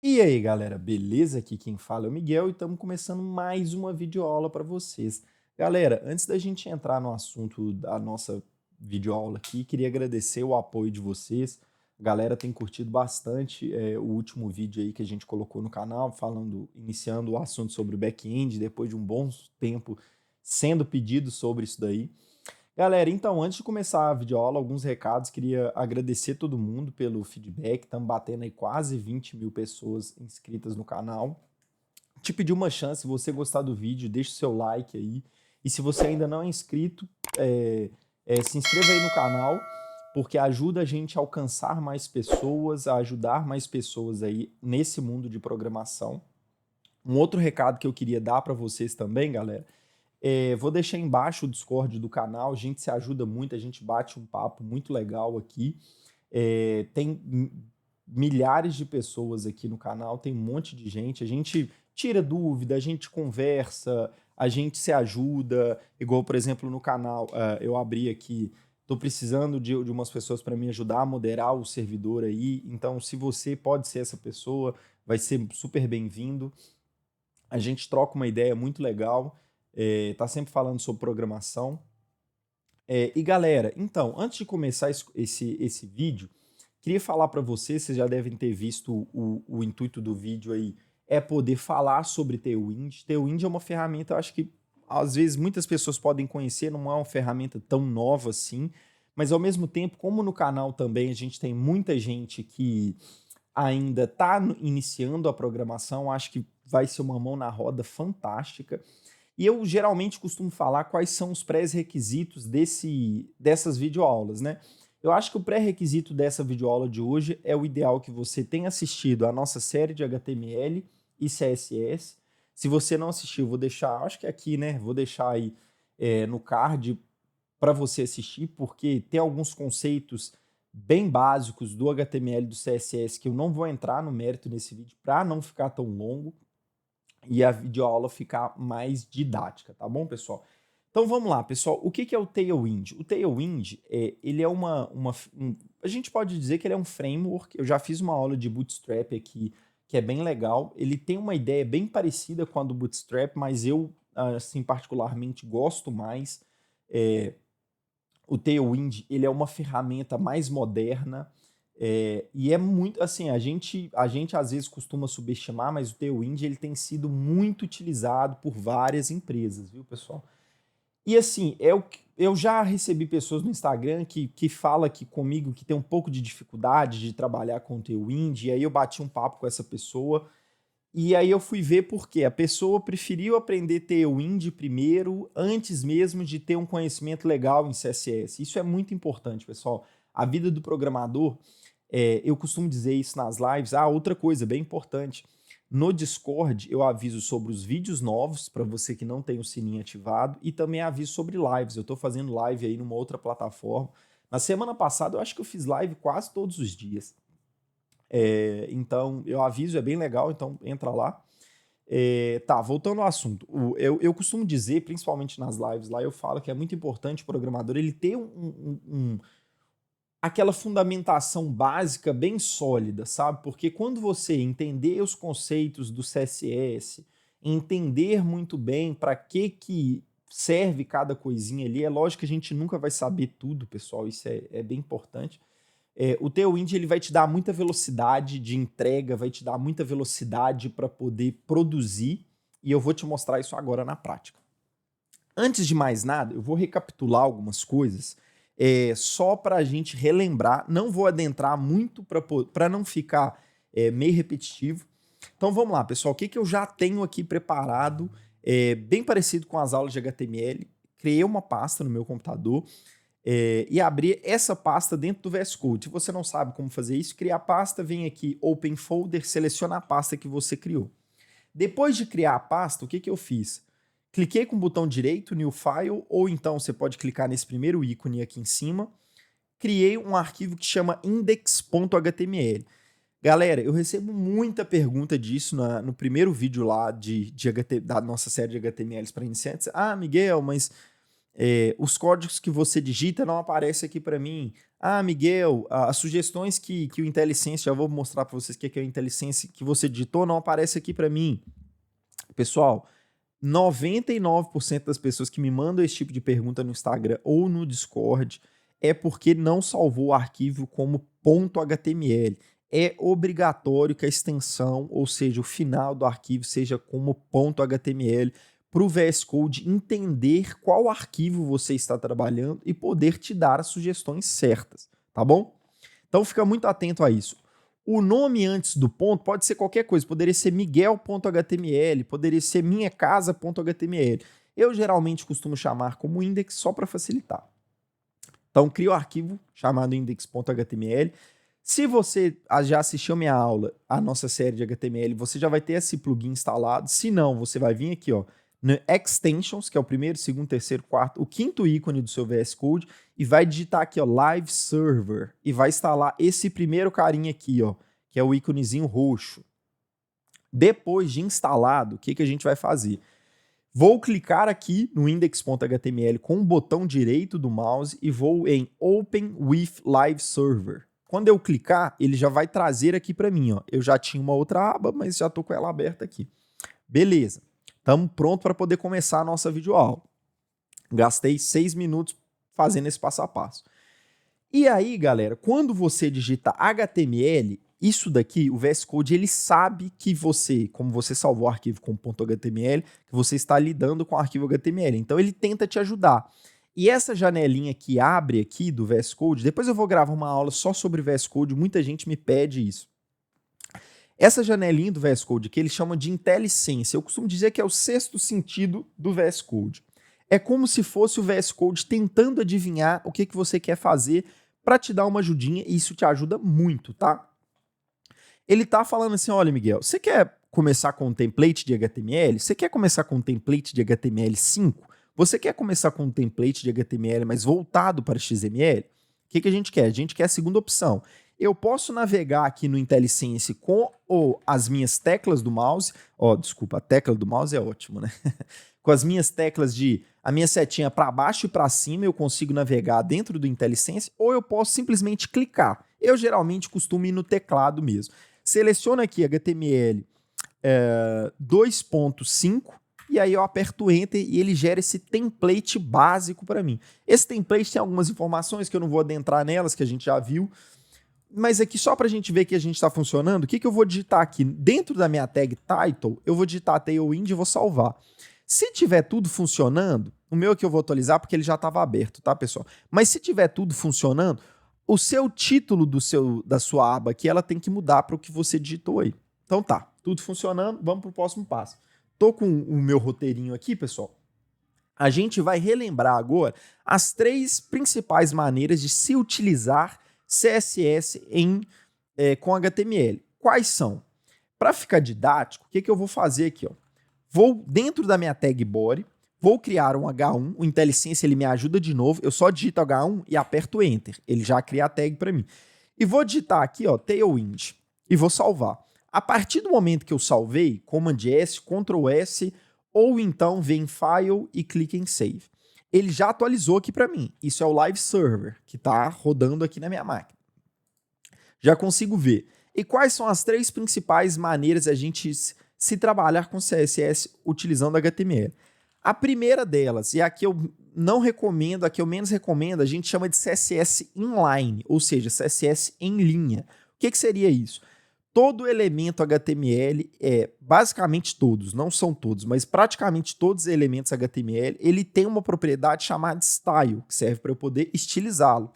E aí, galera, beleza? Aqui quem fala é o Miguel e estamos começando mais uma videoaula para vocês. Galera, antes da gente entrar no assunto da nossa videoaula aqui, queria agradecer o apoio de vocês. A galera tem curtido bastante o último vídeo aí que a gente colocou no canal, iniciando o assunto sobre o back-end, depois de um bom tempo sendo pedido sobre isso daí. Galera, então, antes de começar a videoaula, alguns recados. Queria agradecer todo mundo pelo feedback. Estamos batendo aí quase 20 mil pessoas inscritas no canal. Te pedir uma chance, se você gostar do vídeo, deixa o seu like aí. E se você ainda não é inscrito, se inscreva aí no canal, porque ajuda a gente a alcançar mais pessoas, a ajudar mais pessoas aí nesse mundo de programação. Um outro recado que eu queria dar para vocês também, galera, vou deixar embaixo o Discord do canal, a gente se ajuda muito, a gente bate um papo muito legal aqui. Tem milhares de pessoas aqui no canal, tem um monte de gente, a gente tira dúvida, a gente conversa, a gente se ajuda, igual, por exemplo, no canal, eu abri aqui, estou precisando de umas pessoas para me ajudar a moderar o servidor aí, então se você pode ser essa pessoa, vai ser super bem-vindo. A gente troca uma ideia muito legal, tá sempre falando sobre programação. E galera, então, antes de começar esse vídeo, queria falar para vocês já devem ter visto o intuito do vídeo aí, é poder falar sobre Tailwind. Tailwind é uma ferramenta, eu acho que às vezes muitas pessoas podem conhecer, não é uma ferramenta tão nova assim, mas ao mesmo tempo, como no canal também a gente tem muita gente que ainda está iniciando a programação, acho que vai ser uma mão na roda fantástica. E eu geralmente costumo falar quais são os pré-requisitos dessas videoaulas, né? Eu acho que o pré-requisito dessa videoaula de hoje é o ideal que você tenha assistido a nossa série de HTML e CSS. Se você não assistiu, vou deixar, acho que aqui, né? Vou deixar aí no card para você assistir, porque tem alguns conceitos bem básicos do HTML e do CSS que eu não vou entrar no mérito nesse vídeo para não ficar tão longo e a videoaula ficar mais didática, tá bom, pessoal? Então vamos lá, pessoal. O que é o Tailwind? O Tailwind, ele é a gente pode dizer que ele é um framework. Eu já fiz uma aula de Bootstrap aqui, que é bem legal. Ele tem uma ideia bem parecida com a do Bootstrap, mas eu, assim, particularmente gosto mais. O Tailwind, ele é uma ferramenta mais moderna, e é muito, assim, a gente às vezes costuma subestimar, mas o Tailwind ele tem sido muito utilizado por várias empresas, viu, pessoal? E assim, eu já recebi pessoas no Instagram que fala que comigo que tem um pouco de dificuldade de trabalhar com o Tailwind, e aí eu bati um papo com essa pessoa, e aí eu fui ver por quê. A pessoa preferiu aprender Tailwind primeiro, antes mesmo de ter um conhecimento legal em CSS. Isso é muito importante, pessoal. A vida do programador, eu costumo dizer isso nas lives. Outra coisa bem importante. No Discord, eu aviso sobre os vídeos novos, para você que não tem o sininho ativado, e também aviso sobre lives. Eu estou fazendo live aí numa outra plataforma. Na semana passada, eu acho que eu fiz live quase todos os dias. Então, eu aviso, é bem legal, então entra lá. Tá, voltando ao assunto. Eu costumo dizer, principalmente nas lives lá, eu falo que é muito importante o programador ele ter aquela fundamentação básica bem sólida, sabe? Porque quando você entender os conceitos do CSS, entender muito bem para que serve cada coisinha ali, é lógico que a gente nunca vai saber tudo, pessoal, isso é bem importante. O Tailwind ele vai te dar muita velocidade de entrega, vai te dar muita velocidade para poder produzir, e eu vou te mostrar isso agora na prática. Antes de mais nada, eu vou recapitular algumas coisas, só para a gente relembrar, não vou adentrar muito para não ficar meio repetitivo. Então vamos lá, pessoal, o que eu já tenho aqui preparado, bem parecido com as aulas de HTML, criei uma pasta no meu computador, e abrir essa pasta dentro do VS Code. Se você não sabe como fazer isso, cria a pasta, vem aqui, Open Folder, seleciona a pasta que você criou. Depois de criar a pasta, o que eu fiz? Cliquei com o botão direito, New File, ou então você pode clicar nesse primeiro ícone aqui em cima. Criei um arquivo que chama index.html. Galera, eu recebo muita pergunta disso no primeiro vídeo lá da nossa série de HTMLs para iniciantes. Miguel, mas os códigos que você digita não aparecem aqui para mim. Ah, Miguel, as sugestões que o IntelliSense, já vou mostrar para vocês o que é o IntelliSense que você digitou, não aparece aqui para mim. Pessoal, 99% das pessoas que me mandam esse tipo de pergunta no Instagram ou no Discord é porque não salvou o arquivo como .html. É obrigatório que a extensão, ou seja, o final do arquivo, seja como .html para o VS Code entender qual arquivo você está trabalhando e poder te dar as sugestões certas, tá bom? Então fica muito atento a isso. O nome antes do ponto pode ser qualquer coisa, poderia ser miguel.html, poderia ser minhacasa.html. Eu geralmente costumo chamar como index só para facilitar. Então crio o arquivo chamado index.html. Se você já assistiu minha aula, a nossa série de HTML, você já vai ter esse plugin instalado. Se não, você vai vir aqui, ó, no Extensions, que é o primeiro, segundo, terceiro, quarto, o quinto ícone do seu VS Code, e vai digitar aqui, ó, Live Server, e vai instalar esse primeiro carinha aqui, ó, que é o íconezinho roxo. Depois de instalado, o que a gente vai fazer? Vou clicar aqui no index.html com o botão direito do mouse e vou em Open with Live Server. Quando eu clicar, ele já vai trazer aqui para mim, ó. Eu já tinha uma outra aba, mas já estou com ela aberta aqui. Beleza. Estamos prontos para poder começar a nossa videoaula. Gastei 6 minutos fazendo esse passo a passo. E aí, galera, quando você digita HTML, isso daqui, o VS Code, ele sabe que você, como você salvou o arquivo com .html, que você está lidando com o arquivo HTML. Então, ele tenta te ajudar. E essa janelinha que abre aqui do VS Code, depois eu vou gravar uma aula só sobre VS Code, muita gente me pede isso. Essa janelinha do VS Code que ele chama de IntelliSense, eu costumo dizer que é o sexto sentido do VS Code. É como se fosse o VS Code tentando adivinhar o que você quer fazer para te dar uma ajudinha, e isso te ajuda muito, tá? Ele tá falando assim, olha, Miguel, você quer começar com um template de HTML? Você quer começar com um template de HTML5? Você quer começar com um template de HTML, mas voltado para XML? O que a gente quer? A gente quer a segunda opção. Eu posso navegar aqui no IntelliSense com as minhas teclas do mouse. Desculpa, a tecla do mouse é ótimo, né? Com as minhas teclas a minha setinha para baixo e para cima, eu consigo navegar dentro do IntelliSense, ou eu posso simplesmente clicar. Eu geralmente costumo ir no teclado mesmo. Seleciono aqui HTML 2.5 e aí eu aperto Enter e ele gera esse template básico para mim. Esse template tem algumas informações que eu não vou adentrar nelas, que a gente já viu, mas aqui só para a gente ver que a gente está funcionando, o que eu vou digitar aqui? Dentro da minha tag title, eu vou digitar Tailwind e vou salvar. Se tiver tudo funcionando, o meu aqui eu vou atualizar porque ele já estava aberto, tá, pessoal? Mas se tiver tudo funcionando, o seu título da sua aba aqui, ela tem que mudar para o que você digitou aí. Então tá, tudo funcionando, vamos para o próximo passo. Tô com o meu roteirinho aqui, pessoal. A gente vai relembrar agora as 3 principais maneiras de se utilizar CSS com HTML. Quais são? Para ficar didático, o que eu vou fazer aqui? Ó? Vou dentro da minha tag body, vou criar um H1, o IntelliSense ele me ajuda de novo, eu só digito H1 e aperto Enter, ele já cria a tag para mim. E vou digitar aqui, ó, Tailwind, e vou salvar. A partir do momento que eu salvei, Command S, Ctrl S, ou então vem em File e clica em Save. Ele já atualizou aqui para mim, isso é o Live Server, que está rodando aqui na minha máquina. Já consigo ver. E quais são as 3 principais maneiras de a gente se trabalhar com CSS utilizando HTML? A primeira delas, e a que eu não recomendo, a que eu menos recomendo, a gente chama de CSS inline, ou seja, CSS em linha. O que seria isso? Todo elemento HTML, basicamente todos, não são todos, mas praticamente todos os elementos HTML, ele tem uma propriedade chamada style, que serve para eu poder estilizá-lo.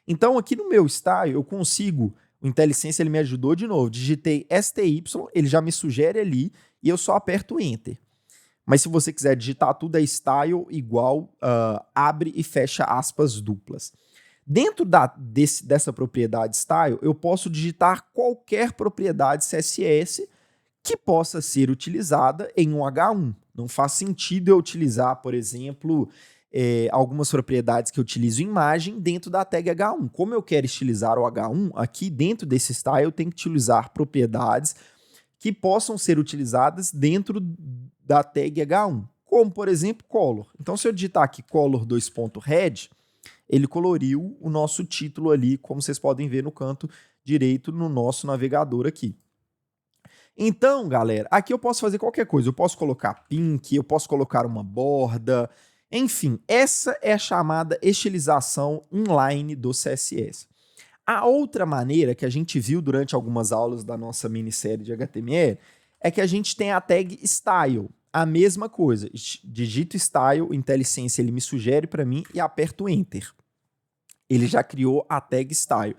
Então aqui no meu style eu consigo, o IntelliSense ele me ajudou de novo, digitei STY, ele já me sugere ali e eu só aperto Enter. Mas se você quiser digitar tudo é style igual, abre e fecha aspas duplas. Dentro dessa propriedade style, eu posso digitar qualquer propriedade CSS que possa ser utilizada em um H1. Não faz sentido eu utilizar, por exemplo, algumas propriedades que eu utilizo em imagem dentro da tag H1. Como eu quero estilizar o H1, aqui dentro desse style eu tenho que utilizar propriedades que possam ser utilizadas dentro da tag H1. como, por exemplo, color. Então, se eu digitar aqui color_red, ele coloriu o nosso título ali, como vocês podem ver no canto direito no nosso navegador aqui. Então, galera, aqui eu posso fazer qualquer coisa. Eu posso colocar pink, eu posso colocar uma borda, enfim, essa é a chamada estilização inline do CSS. A outra maneira que a gente viu durante algumas aulas da nossa minissérie de HTML é que a gente tem a tag style, a mesma coisa. Digito style, o IntelliSense ele me sugere para mim e aperto enter. Ele já criou a tag style.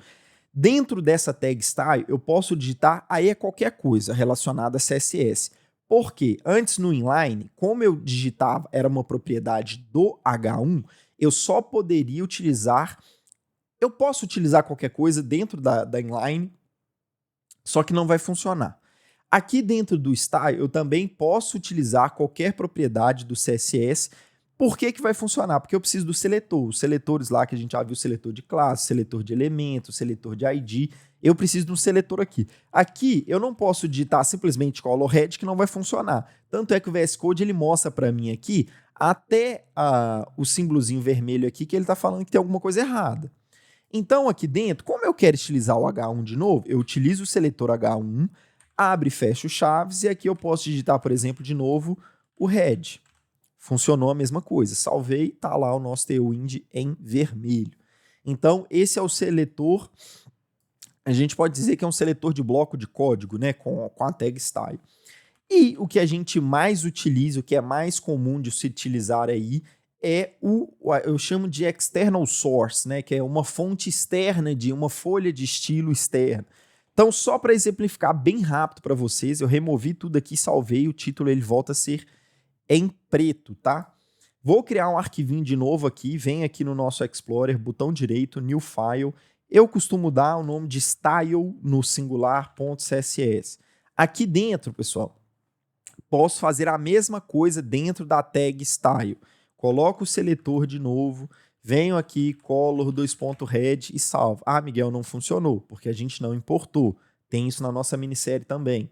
Dentro dessa tag style, eu posso digitar aí qualquer coisa relacionada a CSS. Porque antes no inline, como eu digitava, era uma propriedade do H1, eu só poderia utilizar... Eu posso utilizar qualquer coisa dentro da inline, só que não vai funcionar. Aqui dentro do style, eu também posso utilizar qualquer propriedade do CSS. Por que vai funcionar? Porque eu preciso do seletor. Os seletores lá que a gente já viu, seletor de classe, seletor de elementos, seletor de ID. Eu preciso de um seletor aqui. Aqui eu não posso digitar simplesmente color red que não vai funcionar. Tanto é que o VS Code ele mostra para mim aqui até o símbolozinho vermelho aqui que ele está falando que tem alguma coisa errada. Então aqui dentro, como eu quero estilizar o H1 de novo, eu utilizo o seletor H1, abre e fecha os chaves e aqui eu posso digitar, por exemplo, de novo o red. Funcionou a mesma coisa. Salvei, tá lá o nosso Tailwind em vermelho. Então, esse é o seletor, a gente pode dizer que é um seletor de bloco de código, né, com a tag style. E o que a gente mais utiliza, o que é mais comum de se utilizar aí, é eu chamo de external source, né, que é uma fonte externa de uma folha de estilo externa. Então, só para exemplificar bem rápido para vocês, eu removi tudo aqui, salvei, o título ele volta a ser em preto, tá? Vou criar um arquivinho de novo aqui, vem aqui no nosso Explorer, botão direito, New File. Eu costumo dar o nome de style no singular.css. Aqui dentro, pessoal, posso fazer a mesma coisa dentro da tag style. Coloco o seletor de novo, venho aqui, color_red e salvo. Ah, Miguel, não funcionou, porque a gente não importou. Tem isso na nossa minissérie também.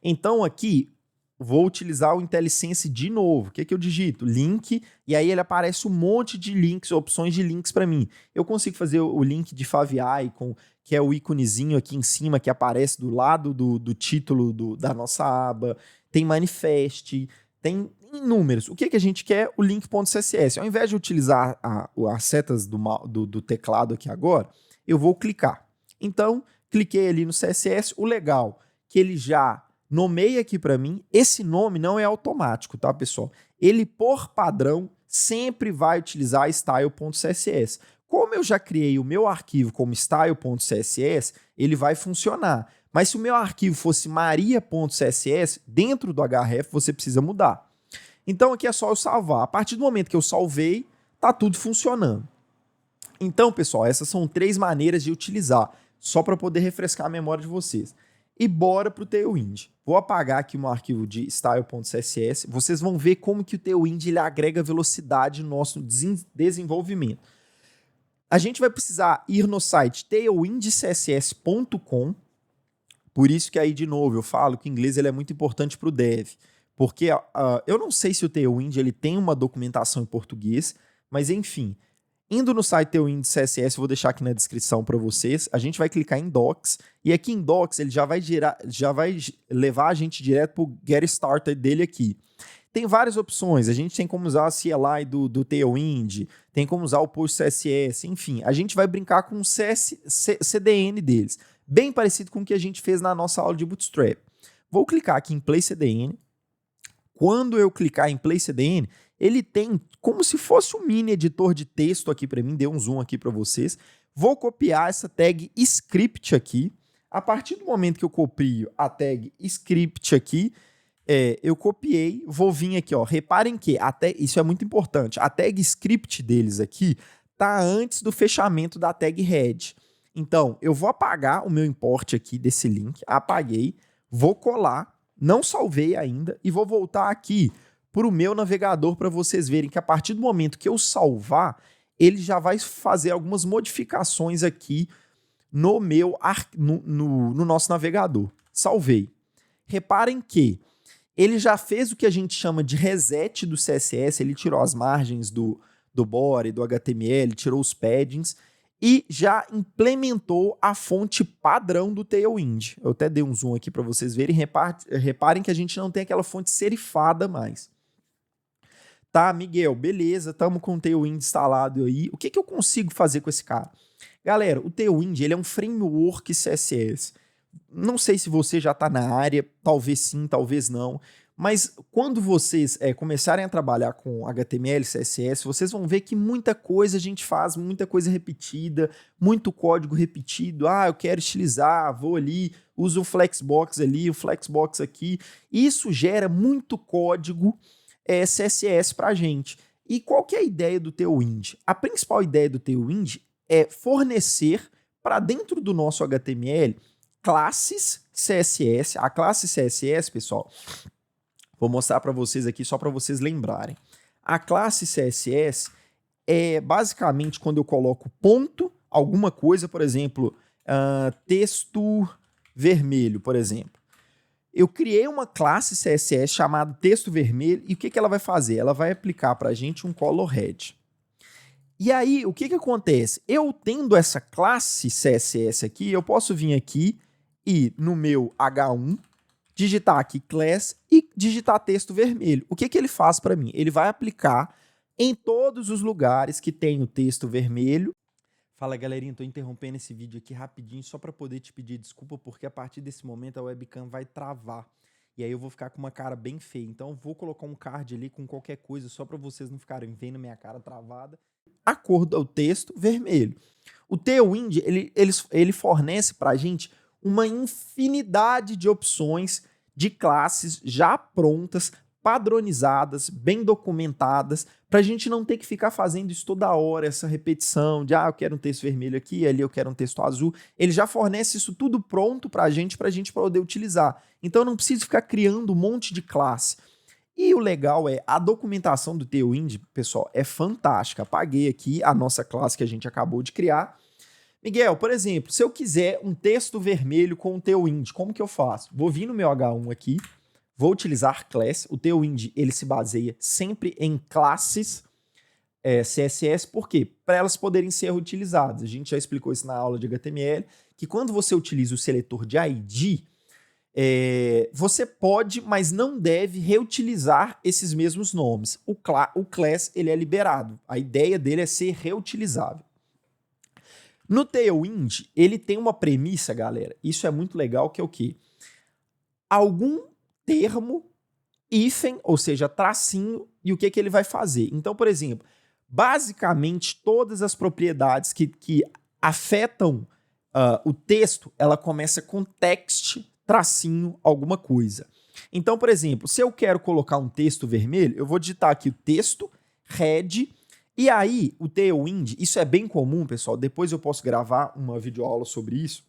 Então aqui, vou utilizar o IntelliSense de novo. O que eu digito? Link, e aí ele aparece um monte de links, opções de links para mim. Eu consigo fazer o link de favicon, que é o íconezinho aqui em cima que aparece do lado do título da nossa aba. Tem manifest, tem inúmeros. O que a gente quer? O link.css. Ao invés de utilizar as setas do teclado aqui agora, eu vou clicar. Então, cliquei ali no CSS. O legal que ele já nomeia aqui para mim. Esse nome não é automático, tá, pessoal? Ele, por padrão, sempre vai utilizar style.css. Como eu já criei o meu arquivo como style.css, ele vai funcionar. Mas se o meu arquivo fosse maria.css, dentro do href você precisa mudar. Então aqui é só eu salvar. A partir do momento que eu salvei, tá tudo funcionando. Então, pessoal, essas são 3 maneiras de utilizar, só para poder refrescar a memória de vocês. E bora para o Tailwind. Vou apagar aqui o meu arquivo de style.css. Vocês vão ver como que o Tailwind ele agrega velocidade no nosso desenvolvimento. A gente vai precisar ir no site tailwindcss.com. Por isso que aí, de novo, eu falo que o inglês ele é muito importante para o dev. Porque eu não sei se o Tailwind ele tem uma documentação em português, mas enfim... Indo no site Tailwind CSS, eu vou deixar aqui na descrição para vocês, a gente vai clicar em Docs, e aqui em Docs ele já vai levar a gente direto para o Get Started dele aqui. Tem várias opções, a gente tem como usar a CLI do Tailwind, tem como usar o Post CSS, enfim, a gente vai brincar com o CDN deles, bem parecido com o que a gente fez na nossa aula de Bootstrap. Vou clicar aqui em Play CDN. Quando eu clicar em Play CDN, ele tem como se fosse um mini editor de texto aqui para mim, deu um zoom aqui para vocês. Vou copiar essa tag script aqui. A partir do momento que eu copio a tag script aqui, eu copiei, vou vir aqui, ó. Reparem que isso é muito importante. A tag script deles aqui tá antes do fechamento da tag head. Então, eu vou apagar o meu import aqui desse link, apaguei, vou colar, não salvei ainda e vou voltar aqui para o meu navegador para vocês verem que a partir do momento que eu salvar, ele já vai fazer algumas modificações aqui no nosso navegador. Salvei. Reparem que ele já fez o que a gente chama de reset do CSS, ele tirou as margens do body, do HTML, tirou os paddings e já implementou a fonte padrão do Tailwind. Eu até dei um zoom aqui para vocês verem, reparem que a gente não tem aquela fonte serifada mais. Tá, Miguel, beleza, estamos com o Tailwind instalado aí. O que eu consigo fazer com esse cara? Galera, o Tailwind ele é um framework CSS. Não sei se você já está na área, talvez sim, talvez não, mas quando vocês começarem a trabalhar com HTML, CSS, vocês vão ver que muita coisa a gente faz, muita coisa repetida, muito código repetido. Ah, eu quero estilizar, vou ali, uso o Flexbox ali, o Flexbox aqui. Isso gera muito código CSS para a gente. E qual que é a ideia do Tailwind? A principal ideia do Tailwind é fornecer para dentro do nosso HTML classes CSS. A classe CSS, pessoal, vou mostrar para vocês aqui só para vocês lembrarem. A classe CSS é basicamente quando eu coloco ponto, alguma coisa, por exemplo, texto vermelho, por exemplo. Eu criei uma classe CSS chamada texto vermelho e o que ela vai fazer? Ela vai aplicar para a gente um color red. E aí, o que acontece? Eu tendo essa classe CSS aqui, eu posso vir aqui e no meu H1, digitar aqui class e digitar texto vermelho. O que ele faz para mim? Ele vai aplicar em todos os lugares que tem o texto vermelho. Fala, galerinha, tô interrompendo esse vídeo aqui rapidinho só para poder te pedir desculpa, porque a partir desse momento a webcam vai travar. E aí eu vou ficar com uma cara bem feia. Então eu vou colocar um card ali com qualquer coisa só para vocês não ficarem vendo minha cara travada. A cor do texto vermelho. O Tailwind, ele fornece para a gente uma infinidade de opções de classes já prontas, padronizadas, bem documentadas, para a gente não ter que ficar fazendo isso toda hora, essa repetição de, eu quero um texto vermelho aqui, ali eu quero um texto azul. Ele já fornece isso tudo pronto para a gente poder utilizar. Então eu não preciso ficar criando um monte de classe. E o legal é, a documentação do Tailwind, pessoal, é fantástica. Apaguei aqui a nossa classe que a gente acabou de criar. Miguel, por exemplo, se eu quiser um texto vermelho com o Tailwind, como que eu faço? Vou vir no meu H1 aqui, vou utilizar class. O Tailwind, ele se baseia sempre em classes CSS, por quê? Para elas poderem ser reutilizadas. A gente já explicou isso na aula de HTML, que quando você utiliza o seletor de ID, você pode, mas não deve reutilizar esses mesmos nomes. O class, ele é liberado. A ideia dele é ser reutilizável. No Tailwind, ele tem uma premissa, galera, isso é muito legal, que é o quê? Algum termo, hífen, ou seja, tracinho, e o que ele vai fazer? Então, por exemplo, basicamente todas as propriedades que afetam o texto, ela começa com text, tracinho, alguma coisa. Então, por exemplo, se eu quero colocar um texto vermelho, eu vou digitar aqui o texto, red. E aí, o Tailwind, isso é bem comum, pessoal, depois eu posso gravar uma videoaula sobre isso,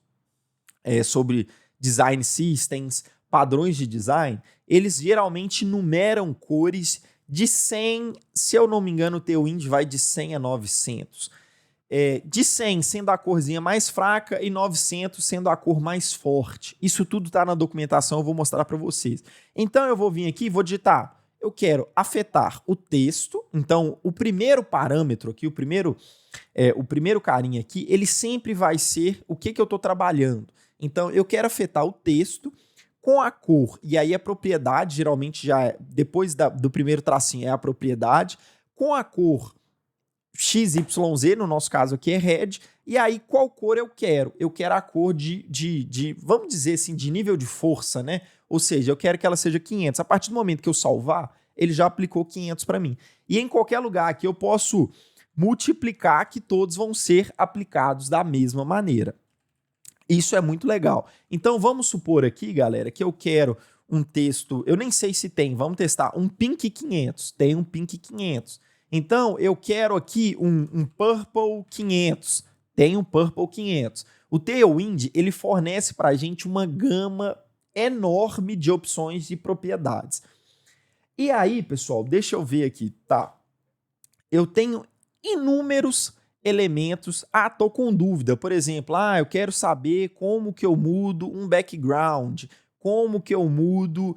sobre design systems, padrões de design. Eles geralmente numeram cores de 100, se eu não me engano, o Tailwind vai de 100 a 900. De 100 sendo a corzinha mais fraca e 900 sendo a cor mais forte. Isso tudo está na documentação, eu vou mostrar para vocês. Então eu vou vir aqui e vou digitar... Eu quero afetar o texto, então o primeiro parâmetro aqui, o primeiro carinha aqui, ele sempre vai ser o que eu estou trabalhando. Então eu quero afetar o texto com a cor, e aí a propriedade, geralmente já depois do primeiro tracinho é a propriedade, com a cor XYZ, no nosso caso aqui é red, e aí qual cor eu quero? Eu quero a cor vamos dizer assim, de nível de força, né? Ou seja, eu quero que ela seja 500. A partir do momento que eu salvar, ele já aplicou 500 para mim. E em qualquer lugar aqui eu posso multiplicar que todos vão ser aplicados da mesma maneira. Isso é muito legal. Então vamos supor aqui, galera, que eu quero um texto, eu nem sei se tem, vamos testar, um pink 500. Tem um pink 500. Então eu quero aqui um purple 500. Tem um purple 500. O Tailwind, ele fornece para a gente uma gama enorme de opções e propriedades. E aí, pessoal, deixa eu ver aqui, tá? Eu tenho inúmeros elementos. Tô com dúvida. Por exemplo, eu quero saber como que eu mudo um background, como que eu mudo,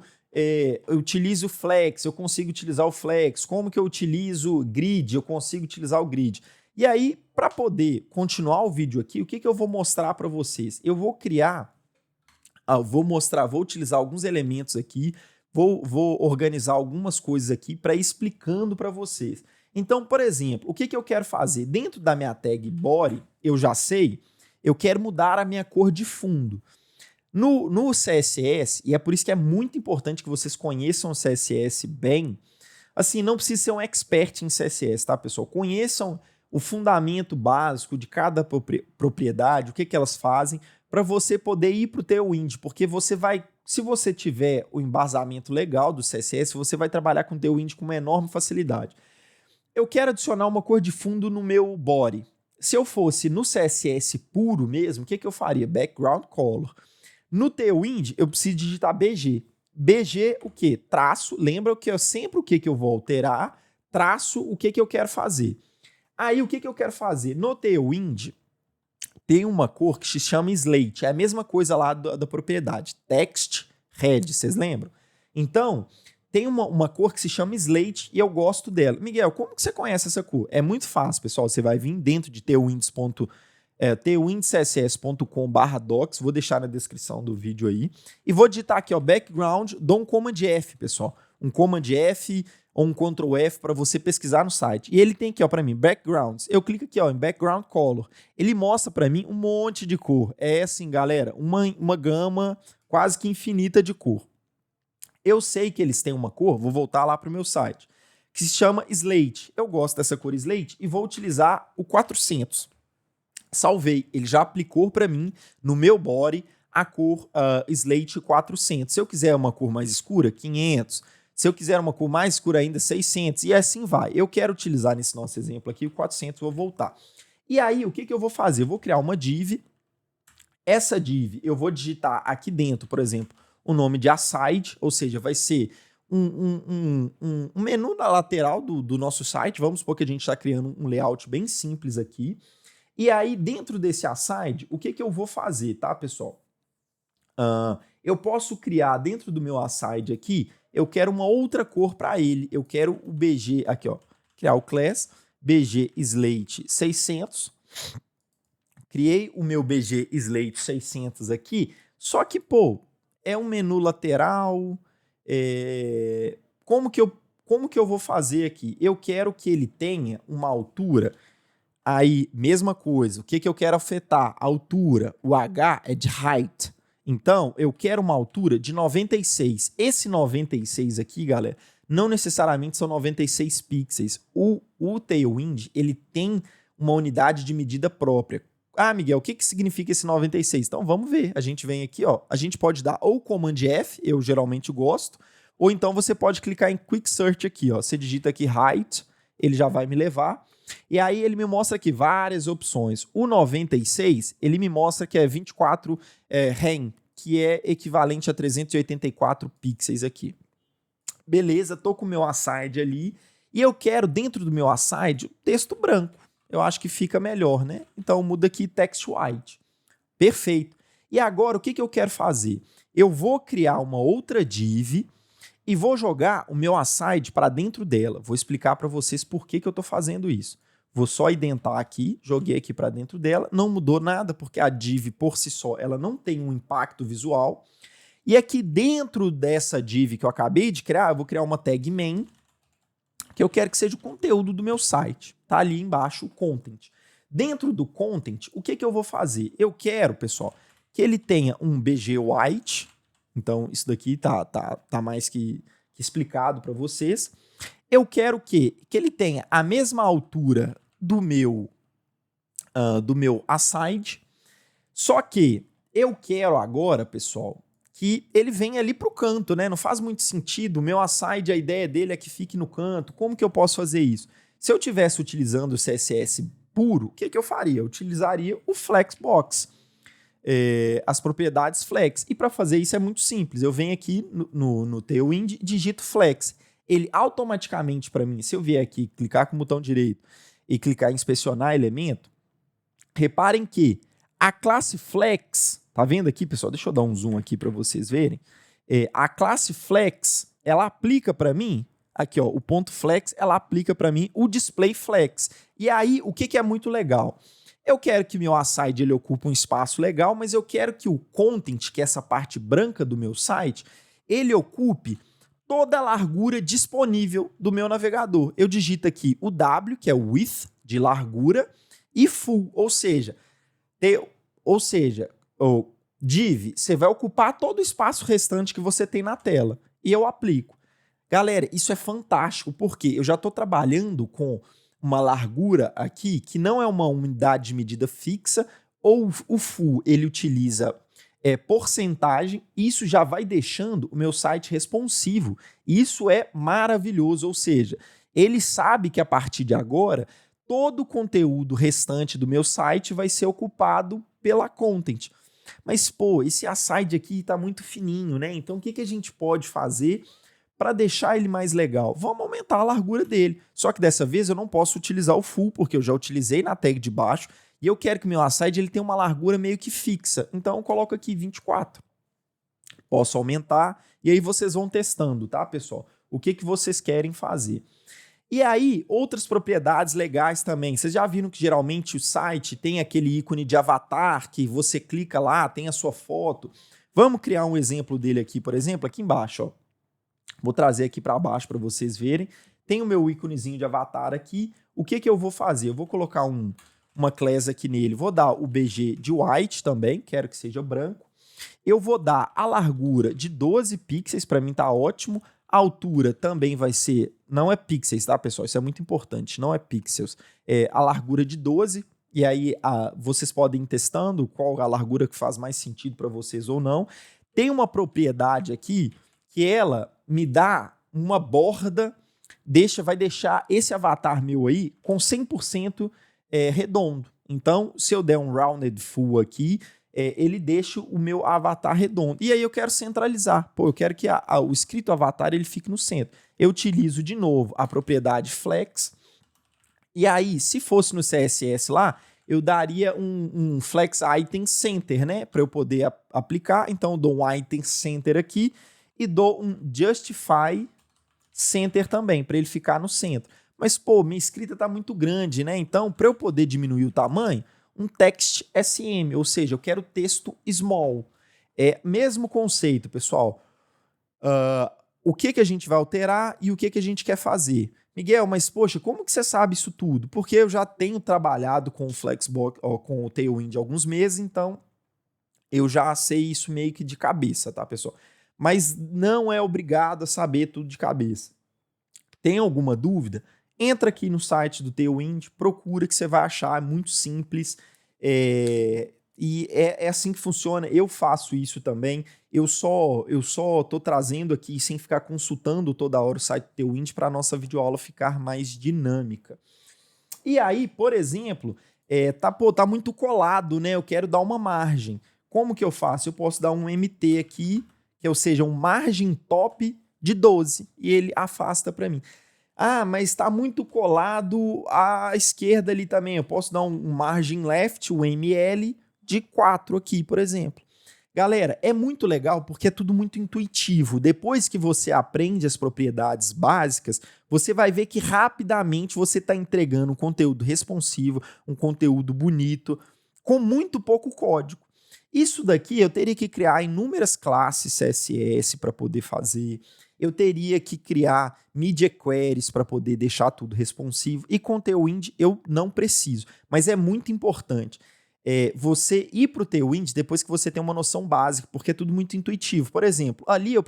eu utilizo o flex, eu consigo utilizar o flex, como que eu utilizo grid, eu consigo utilizar o grid. E aí, para poder continuar o vídeo aqui, o que eu vou mostrar para vocês? Eu vou criar, vou utilizar alguns elementos aqui, vou organizar algumas coisas aqui para ir explicando para vocês. Então, por exemplo, o que eu quero fazer? Dentro da minha tag body, eu já sei, eu quero mudar a minha cor de fundo. No CSS, e é por isso que é muito importante que vocês conheçam o CSS bem, assim, não precisa ser um expert em CSS, tá, pessoal? Conheçam o fundamento básico de cada propriedade, o que elas fazem, para você poder ir para o Tailwind, porque você vai, se você tiver o embasamento legal do CSS, você vai trabalhar com o Tailwind com uma enorme facilidade. Eu quero adicionar uma cor de fundo no meu body. Se eu fosse no CSS puro mesmo, o que eu faria? Background color. No Tailwind, eu preciso digitar BG. BG, o quê? Traço. Lembra que eu sempre o que eu vou alterar? Traço, o que eu quero fazer. Aí, o que eu quero fazer? No Tailwind, tem uma cor que se chama Slate. É a mesma coisa lá da propriedade. Text Red, vocês lembram? Então, tem uma cor que se chama Slate e eu gosto dela. Miguel, como que você conhece essa cor? É muito fácil, pessoal. Você vai vir dentro de tailwindcss.com/docs, vou deixar na descrição do vídeo aí, e vou digitar aqui, ó, background, dou um Command F, pessoal. Um Command F ou um Ctrl F para você pesquisar no site. E ele tem aqui, ó, para mim, backgrounds. Eu clico aqui, ó, em background color. Ele mostra para mim um monte de cor. É assim, galera, uma gama quase que infinita de cor. Eu sei que eles têm uma cor, vou voltar lá para o meu site, que se chama Slate. Eu gosto dessa cor Slate e vou utilizar o 400. Salvei, ele já aplicou para mim no meu body a cor Slate 400. Se eu quiser uma cor mais escura, 500. Se eu quiser uma cor mais escura ainda, 600. E assim vai. Eu quero utilizar nesse nosso exemplo aqui o 400, vou voltar. E aí, o que eu vou fazer? Eu vou criar uma div. Essa div, eu vou digitar aqui dentro, por exemplo, o nome de aside, ou seja, vai ser um menu na lateral do nosso site. Vamos supor que a gente está criando um layout bem simples aqui. E aí, dentro desse aside, o que eu vou fazer, tá, pessoal? Eu posso criar dentro do meu aside aqui, eu quero uma outra cor para ele. Eu quero o BG, aqui, ó, criar o class, BG Slate 600. Criei o meu BG Slate 600 aqui, só que, pô, é um menu lateral. Como que eu vou fazer aqui? Eu quero que ele tenha uma altura. Aí, mesma coisa, o que eu quero afetar? A altura, o H é de height. Então, eu quero uma altura de 96. Esse 96 aqui, galera, não necessariamente são 96 pixels. O Tailwind, ele tem uma unidade de medida própria. Ah, Miguel, o que significa esse 96? Então, vamos ver. A gente vem aqui, ó. A gente pode dar ou Command F, eu geralmente gosto, ou então você pode clicar em Quick Search aqui, ó. Você digita aqui height, ele já vai me levar. E aí ele me mostra aqui várias opções. O 96, ele me mostra que é 24 rem, que é equivalente a 384 pixels aqui. Beleza, tô com o meu aside ali e eu quero dentro do meu aside o texto branco. Eu acho que fica melhor, né? Então muda aqui text white. Perfeito. E agora o que eu quero fazer? Eu vou criar uma outra div e vou jogar o meu aside para dentro dela. Vou explicar para vocês por que eu estou fazendo isso. Vou só identar aqui, joguei aqui para dentro dela, não mudou nada, porque a div por si só ela não tem um impacto visual. E aqui dentro dessa div que eu acabei de criar, eu vou criar uma tag main, que eu quero que seja o conteúdo do meu site. Tá ali embaixo o content. Dentro do content, o que eu vou fazer? Eu quero, pessoal, que ele tenha um BG white. Então, isso daqui tá mais que explicado para vocês. Eu quero que ele tenha a mesma altura do meu aside, só que eu quero agora, pessoal, que ele venha ali para o canto, né? Não faz muito sentido. O meu aside, a ideia dele é que fique no canto. Como que eu posso fazer isso? Se eu estivesse utilizando o CSS puro, o que eu faria? Eu utilizaria o Flexbox. As propriedades flex. E para fazer isso é muito simples. Eu venho aqui no Tailwind, digito flex. Ele automaticamente para mim, se eu vier aqui, clicar com o botão direito e clicar em inspecionar elemento, reparem que A classe Flex, tá vendo aqui, pessoal? Deixa eu dar um zoom aqui para vocês verem. A classe Flex, ela aplica para mim, aqui ó, o ponto Flex, ela aplica para mim o display Flex. E aí, o que é muito legal? Eu quero que meu aside ele ocupe um espaço legal, mas eu quero que o content, que é essa parte branca do meu site, ele ocupe toda a largura disponível do meu navegador. Eu digito aqui o W, que é o width, de largura, e full, ou seja, o div, você vai ocupar todo o espaço restante que você tem na tela. E eu aplico. Galera, isso é fantástico, porque eu já estou trabalhando com uma largura aqui que não é uma unidade de medida fixa, ou o full ele utiliza porcentagem, isso já vai deixando o meu site responsivo. Isso é maravilhoso, ou seja, ele sabe que a partir de agora, todo o conteúdo restante do meu site vai ser ocupado pela content. Mas, pô, esse aside aqui está muito fininho, né? Então, o que a gente pode fazer para deixar ele mais legal? Vamos aumentar a largura dele. Só que dessa vez eu não posso utilizar o full, porque eu já utilizei na tag de baixo, e eu quero que meu aside ele tenha uma largura meio que fixa. Então eu coloco aqui 24. Posso aumentar, e aí vocês vão testando, tá, pessoal? O que vocês querem fazer. E aí, outras propriedades legais também. Vocês já viram que geralmente o site tem aquele ícone de avatar, que você clica lá, tem a sua foto. Vamos criar um exemplo dele aqui, por exemplo, aqui embaixo, ó. Vou trazer aqui para baixo para vocês verem. Tem o meu íconezinho de avatar aqui. O que eu vou fazer? Eu vou colocar uma class aqui nele. Vou dar o BG de white também, quero que seja branco. Eu vou dar a largura de 12 pixels, para mim tá ótimo. A altura também vai ser, não é pixels, tá, pessoal? Isso é muito importante, não é pixels. É a largura de 12, e aí vocês podem ir testando qual a largura que faz mais sentido para vocês ou não. Tem uma propriedade aqui que ela me dá uma borda, vai deixar esse avatar meu aí com 100% redondo. Então, se eu der um rounded full aqui, ele deixa o meu avatar redondo. E aí eu quero centralizar. Pô, eu quero que o escrito avatar ele fique no centro. Eu utilizo de novo a propriedade flex. E aí, se fosse no CSS lá, eu daria um flex item center, né? Para eu poder aplicar. Então, eu dou um item center aqui e dou um justify center também, para ele ficar no centro. Mas, pô, minha escrita está muito grande, né? Então, para eu poder diminuir o tamanho, um text SM, ou seja, eu quero texto small. Mesmo conceito, pessoal. O que a gente vai alterar e o que a gente quer fazer? Miguel, mas poxa, como que você sabe isso tudo? Porque eu já tenho trabalhado com o Flexbox, com o Tailwind há alguns meses, então eu já sei isso meio que de cabeça, tá, pessoal? Mas não é obrigado a saber tudo de cabeça. Tem alguma dúvida? Entra aqui no site do Tailwind, procura que você vai achar, é muito simples. E é assim que funciona. Eu faço isso também. Eu só tô trazendo aqui sem ficar consultando toda hora o site do Tailwind para a nossa videoaula ficar mais dinâmica. E aí, por exemplo, tá muito colado, né? Eu quero dar uma margem. Como que eu faço? Eu posso dar um MT aqui, ou seja, um margem top de 12, e ele afasta para mim. Ah, mas está muito colado à esquerda ali também. Eu posso dar um margin left, o ML, de 4 aqui, por exemplo. Galera, é muito legal porque é tudo muito intuitivo. Depois que você aprende as propriedades básicas, você vai ver que rapidamente você está entregando um conteúdo responsivo, um conteúdo bonito, com muito pouco código. Isso daqui eu teria que criar inúmeras classes CSS para poder fazer. Eu teria que criar media queries para poder deixar tudo responsivo. E com o Tailwind eu não preciso, mas é muito importante você ir para o Tailwind depois que você tem uma noção básica, porque é tudo muito intuitivo. Por exemplo, ali eu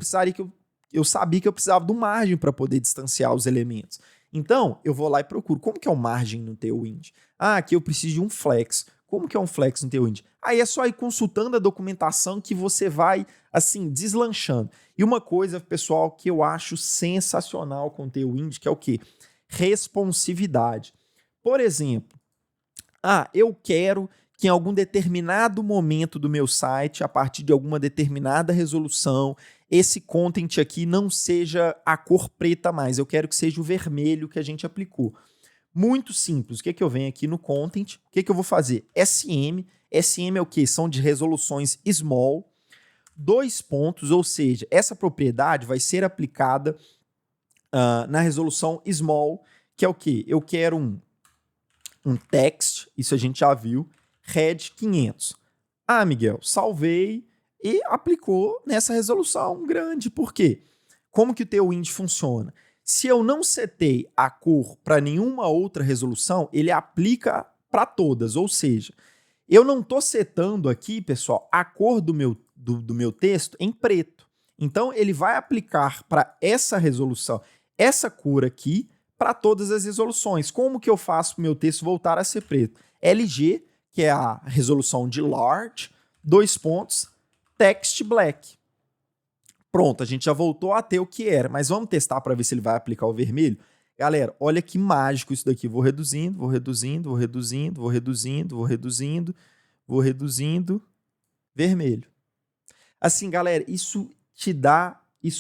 sabia que eu precisava de uma margem para poder distanciar os elementos. Então, eu vou lá e procuro. Como que é o margem no Tailwind? Ah, aqui eu preciso de um flex. Como que é um flex no Tailwind? Aí é só ir consultando a documentação que você vai, assim, deslanchando. E uma coisa, pessoal, que eu acho sensacional com o Tailwind, que é o quê? Responsividade. Por exemplo, eu quero que em algum determinado momento do meu site, a partir de alguma determinada resolução, esse content aqui não seja a cor preta mais. Eu quero que seja o vermelho que a gente aplicou. Muito simples. O que eu venho aqui no content? O que eu vou fazer? SM, SM é o quê? São de resoluções small, 2 pontos, ou seja, essa propriedade vai ser aplicada na resolução small, que é o quê? Eu quero um text, isso a gente já viu, head 500. Ah, Miguel, salvei e aplicou nessa resolução grande. Por quê? Como que o Tailwind funciona? Se eu não setei a cor para nenhuma outra resolução, ele aplica para todas, ou seja, eu não estou setando aqui, pessoal, a cor do meu texto em preto. Então, ele vai aplicar para essa resolução, essa cor aqui, para todas as resoluções. Como que eu faço para o meu texto voltar a ser preto? LG, que é a resolução de large, 2 pontos, text black. Pronto, a gente já voltou a ter o que era, mas vamos testar para ver se ele vai aplicar o vermelho? Galera, olha que mágico isso daqui. Vou reduzindo, vou reduzindo, vou reduzindo, vou reduzindo, vou reduzindo, vou reduzindo, vermelho. Assim, galera, isso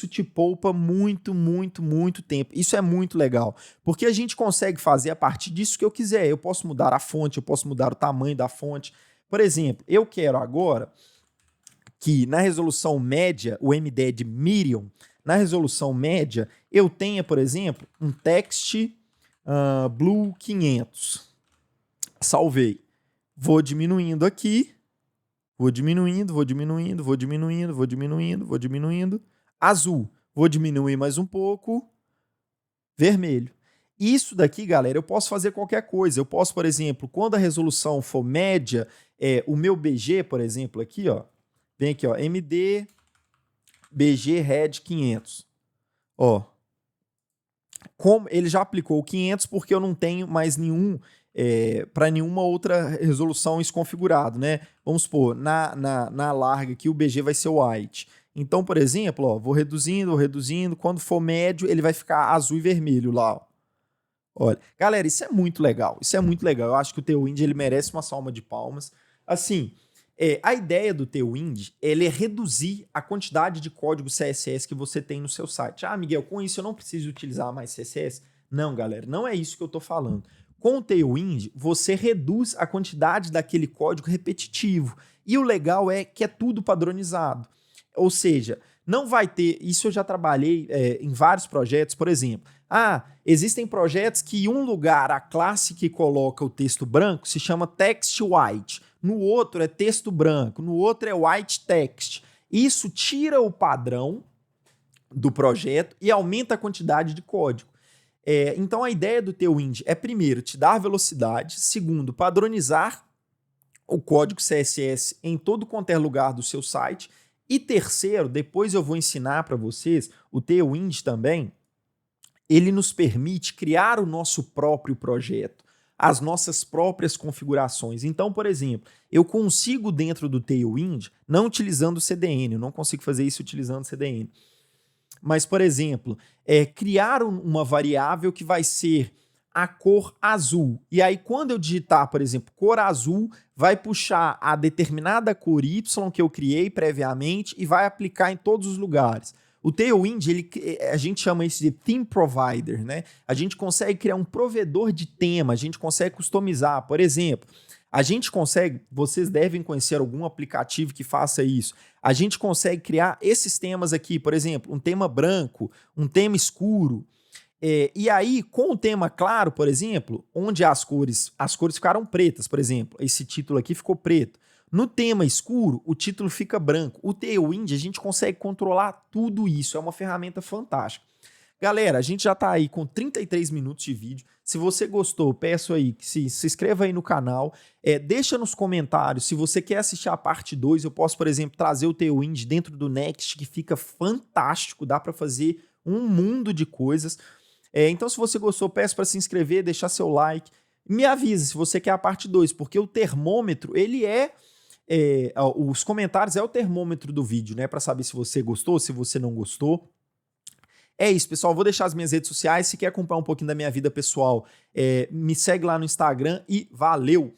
te poupa muito, muito, muito tempo. Isso é muito legal, porque a gente consegue fazer a partir disso que eu quiser. Eu posso mudar a fonte, eu posso mudar o tamanho da fonte. Por exemplo, eu quero agora que na resolução média, o MDED Medium, na resolução média, eu tenha, por exemplo, um text blue 500. Salvei. Vou diminuindo aqui. Vou diminuindo, vou diminuindo, vou diminuindo, vou diminuindo, vou diminuindo. Azul. Vou diminuir mais um pouco. Vermelho. Isso daqui, galera, eu posso fazer qualquer coisa. Eu posso, por exemplo, quando a resolução for média, o meu BG, por exemplo, aqui, ó, vem aqui, ó, MD BG Red 500. Ó, como ele já aplicou o 500 porque eu não tenho mais nenhum para nenhuma outra resolução isso configurado, né? Vamos supor, na larga aqui o BG vai ser white. Então, por exemplo, ó, vou reduzindo, reduzindo. Quando for médio, ele vai ficar azul e vermelho lá, ó. Olha, galera, isso é muito legal. Isso é muito legal. Eu acho que o Tailwind ele merece uma salva de palmas. Assim, a ideia do Tailwind ele é reduzir a quantidade de código CSS que você tem no seu site. Ah, Miguel, com isso eu não preciso utilizar mais CSS? Não, galera, não é isso que eu estou falando. Com o Tailwind, você reduz a quantidade daquele código repetitivo. E o legal é que é tudo padronizado. Ou seja, não vai ter... Isso eu já trabalhei em vários projetos, por exemplo. Existem projetos que em um lugar a classe que coloca o texto branco se chama text white. No outro é texto branco, no outro é white text. Isso tira o padrão do projeto e aumenta a quantidade de código. Então a ideia do Tailwind é, primeiro, te dar velocidade, segundo, padronizar o código CSS em todo quanto é lugar do seu site, e terceiro, depois eu vou ensinar para vocês, o Tailwind também, ele nos permite criar o nosso próprio projeto, as nossas próprias configurações. Então, por exemplo, eu consigo dentro do Tailwind, não utilizando o CDN, eu não consigo fazer isso utilizando o CDN, mas, por exemplo, criar uma variável que vai ser a cor azul. E aí, quando eu digitar, por exemplo, cor azul, vai puxar a determinada cor Y que eu criei previamente e vai aplicar em todos os lugares. O Tailwind, a gente chama isso de Theme Provider, né? A gente consegue criar um provedor de tema, a gente consegue customizar. Por exemplo, a gente consegue, vocês devem conhecer algum aplicativo que faça isso, a gente consegue criar esses temas aqui, por exemplo, um tema branco, um tema escuro, e aí, com o tema claro, por exemplo, onde as cores ficaram pretas, por exemplo, esse título aqui ficou preto. No tema escuro, o título fica branco. O Tailwind, a gente consegue controlar tudo isso, é uma ferramenta fantástica. Galera, a gente já tá aí com 33 minutos de vídeo. Se você gostou, peço aí que se inscreva aí no canal. Deixa nos comentários se você quer assistir a parte 2. Eu posso, por exemplo, trazer o Tailwind dentro do Next, que fica fantástico. Dá para fazer um mundo de coisas. Então, se você gostou, peço para se inscrever, deixar seu like. Me avise se você quer a parte 2, porque o termômetro, ele os comentários é o termômetro do vídeo, né? Para saber se você gostou, se você não gostou. É isso, pessoal. Vou deixar as minhas redes sociais. Se quer acompanhar um pouquinho da minha vida pessoal, me segue lá no Instagram e valeu!